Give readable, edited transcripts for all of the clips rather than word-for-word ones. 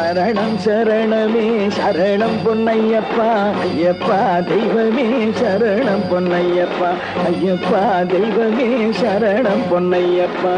சரணம் சரணமே சரணம் பொன்னையப்பா ஐயப்பா தெய்வமே சரணம் பொன்னையப்பா ஐயப்பா தெய்வமே சரணம் பொன்னையப்பா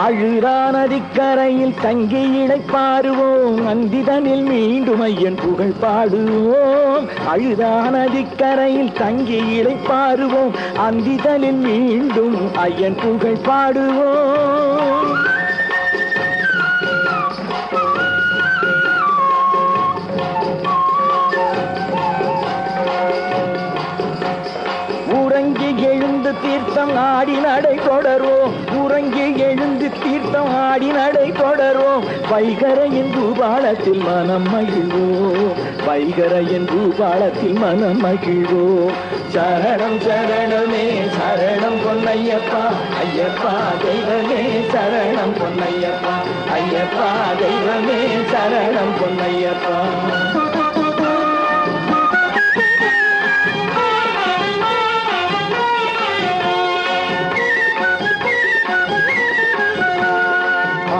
அழுதா நதிக்கரையில் தங்கி இளைப்பாருவோம் அந்திதனில் மீண்டும் ஐயன் புகழ் பாடுவோம் அழுதா நதிக்கரையில் தங்கி இளைப்பாருவோம் அந்திதனில் மீண்டும் ஐயன் புகழ் பாடுவோம் உறங்கி எழுந்து தீர்த்தம் ஆடி நடை தொடர்வோம் உறங்கி எழுந்து தீர்த்தம் ஆடி நடை தொடர்வோம் வைகரையின் பூபாலத்தில் மனம் மகிழ்வோம் வைகரையின் பூபாலத்தில் மனம் மகிழ்வோம் சரணம் சரணமே சரணம் பொன்னையப்பா ஐயப்பா தெய்வமே சரணம் பொன்னையப்பா ஐயப்பா தெய்வமே சரணம் பொன்னையப்பா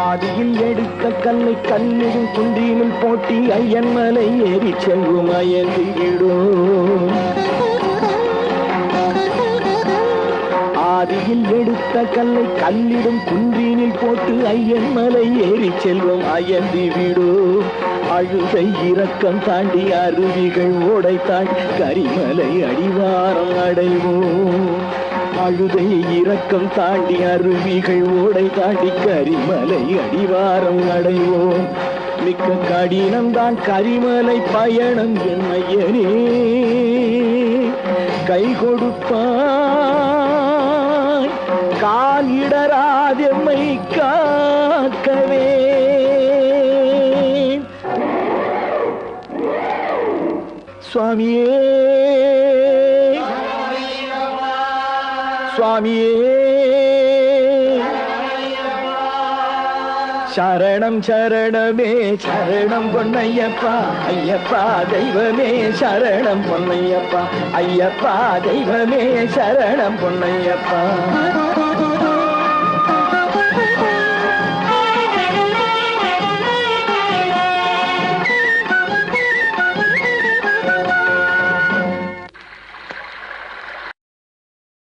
ஆதியில் எடுத்த கல்லை கல்லிடும் குன்றினில் போட்டி ஐயன் மலை ஏறி செல்வோம் அயர்ந்திடும் ஆதியில் எடுத்த கல்லை கல்லிடும் குன்றினில் போட்டு ஐயன் மலை ஏறி செல்வோம் அயர்ந்து விடும் அழுகை இரக்கம் தாண்டி அருவிகள் ஓடை தாண்டி கரிமலை அடிவாரம் அடைவோம் அழுதை இரக்கம் தாண்டி அருவிகள் ஓடை தாண்டி கரிமலை அடிவாரம் அடைவோம் மிக்க கடினம்தான் கரிமலை பயணம் என் ஐயனே கை கொடுப்பாய் காலிடராதெம்மை காக்கவே சுவாமியே சுவாமியே சரணம் சரணமே சரணம் பொன்னையப்பா ஐயப்பா தெய்வமே சரணம் பொன்னையப்பா ஐயப்பா தெய்வமே சரணம் பொன்னையப்பா